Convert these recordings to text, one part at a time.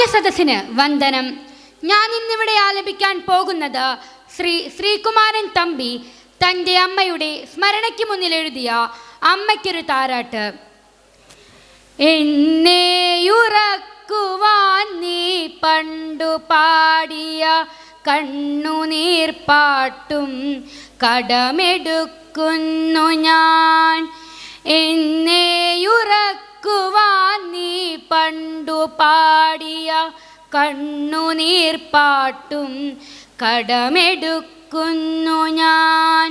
കാവ്യസദസ്സിന് വന്ദനം. ഞാൻ ഇന്നിവിടെ ആലപിക്കാൻ പോകുന്നത് ശ്രീകുമാരൻ തമ്പി തൻ്റെ അമ്മയുടെ സ്മരണയ്ക്ക് മുന്നിൽ എഴുതിയ അമ്മയ്ക്കൊരു താരാട്ട്. എന്നെയുറക്കുവാൻ നീ പണ്ടു പാടിയ കണ്ണുനീർ പാട്ടും കടമെടുക്കുന്നു ഞാൻ. എന്നെയുറക്കുവാൻ നീ പണ്ടു പാടിയ കണ്ണുനീർ പാട്ടും കടമെടുക്കുന്നു ഞാൻ.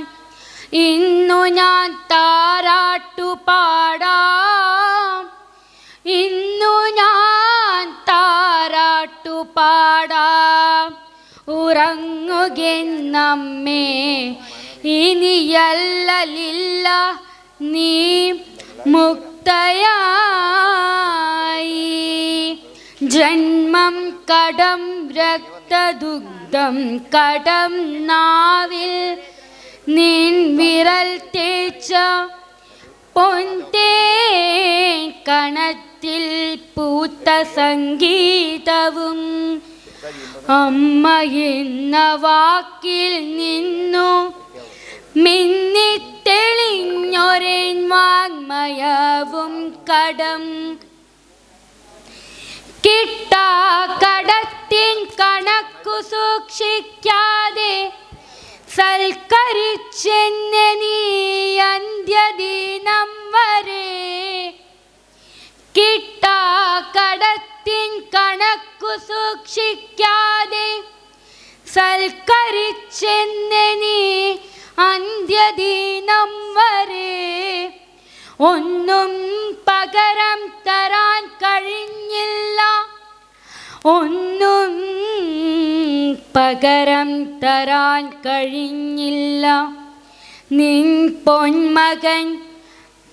ഇന്നു ഞാൻ താരാട്ടു പാടാം, ഇന്നു ഞാൻ താരാട്ടു പാടാം. ഉറങ്ങുകെന്നമ്മേ ഇനിയല്ലലില്ല നീ മുക്തയായി. ജന്മം കടം രക്തദുഗ്ധം കടം നാവിൽ നിൻ വിരൽ തേച്ച പൊൻതേൻ കണത്തിൽ പൂത്ത സംഗീതവും അമ്മ എന്ന വാക്കിൽ നിന്നു മിന്നിത്തെളിഞ്ഞൊരൻ വാങ്മയവും കടം. കിട്ടാ കടത്തിൻ കണക്കു സൂക്ഷിക്കാതെ സൽക്കരിച്ചെന്നെ നീ അന്ത്യദിനം വരെ. കിട്ടാ കടത്തിൻ കണക്കു സൂക്ഷിക്കാതെ സൽക്കരിച്ചെന്നെ നീ അന്ത്യദിനം വരെ. ഒന്നും പകരം തരാൻ കഴിഞ്ഞില്ല, ഒന്നും പകരം തരാൻ കഴിഞ്ഞില്ല. നിൻ പൊന്മകൻ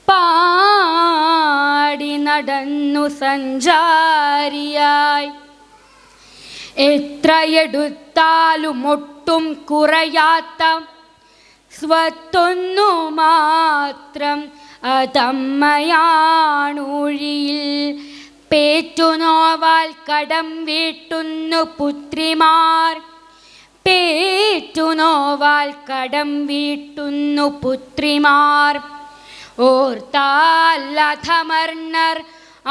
പാടി നടന്നു സഞ്ചാരിയായി. എത്രയെടുത്താലും ഒട്ടും കുറയാത്ത സ്വത്തൊന്നു മാത്രം അതമ്മയാണൊഴിയിൽ. പേറ്റുനോവാൽ കടം വീട്ടുന്നു പുത്രിമാർ, പേറ്റുനോവാൽ കടം വീട്ടുന്നു പുത്രിമാർ. ഓർത്താൽ അധമർണർ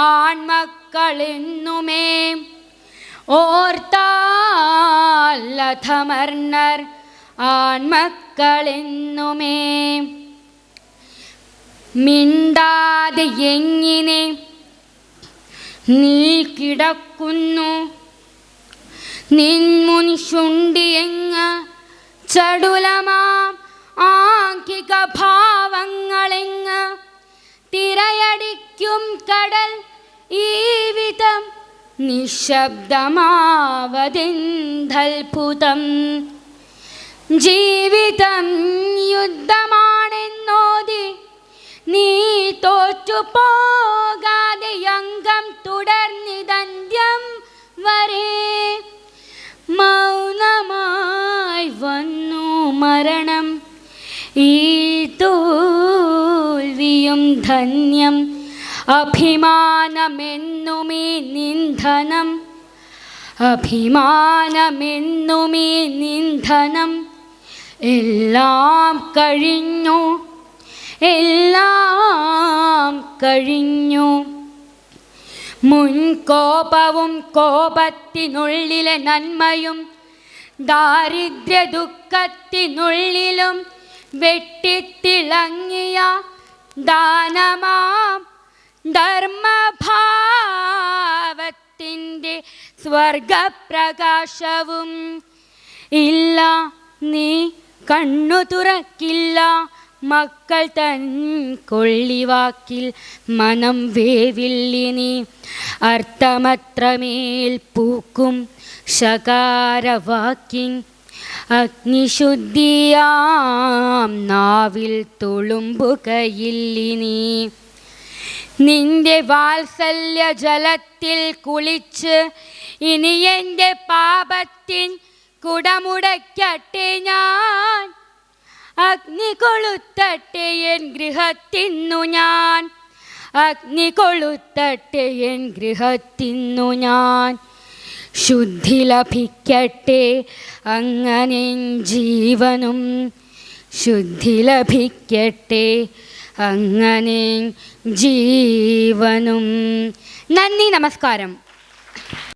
ആൺമക്കളെന്നുമേ, ഓർത്താൽ അധമർണർ ആൺമക്കളെന്നുമേ. മിണ്ടാതെ എങ്ങിനെ നീ കിടക്കുന്നു, നിൻമുൻ ശുണ്ടിയെങ്ങ് ചടുലമാം ആംഗിക ഭാവങ്ങളെങ്ങ്. തിരയടിക്കും കടൽ ഈ വിധം നിശബ്ദമാവതെന്തത്ഭുതം. ജീവിതം യുദ്ധമാണെന്നോതി നീ തോറ്റുപോകാതെ അംഗം തുടർന്നിതന്ത്യം വരെ. മൗനമായി വന്നു മരണം, ഈ തോൽവിയും ധന്യം. അഭിമാനമെന്നുമീ നിന്ധനം, അഭിമാനമെന്നുമീ നിന്ധനം. എല്ലാം കഴിഞ്ഞു, എല്ലാം കഴിഞ്ഞു. മുൻകോപവും കോപത്തിനുള്ളിലെ നന്മയും ദാരിദ്ര്യ ദുഃഖത്തിനുള്ളിലും വെട്ടിത്തിളങ്ങിയ ദാനമാം ധർമ്മഭാവത്തിൻ്റെ സ്വർഗപ്രകാശവും. ഇല്ല, നീ കണ്ണു തുറക്കില്ല, മക്കൾ തൻ കൊള്ളിവാക്കിൽ മനം വേവില്ലിനി. അർത്ഥമത്രമേൽ പൂക്കും ശകാരവാക്കിൻ അഗ്നിശുദ്ധിയാം നാവിൽ തുളുമ്പുകയില്ലിനി. നിന്റെ വാത്സല്യ ജലത്തിൽ കുളിച്ച് ഇനി എൻ്റെ പാപത്തിൻ കുടമുടയ്ക്കട്ടെ ഞാൻ. അഗ്നി കൊളുത്തട്ടെ എൻ ഗൃഹത്തിന്നു ഞാൻ, അഗ്നി കൊളുത്തട്ടെ എൻ ഗൃഹത്തിന്നു ഞാൻ. ശുദ്ധി ലഭിക്കട്ടെ അങ്ങനെ ജീവനും, ശുദ്ധി ലഭിക്കട്ടെ അങ്ങനെ ജീവനും. നന്ദി, നമസ്കാരം.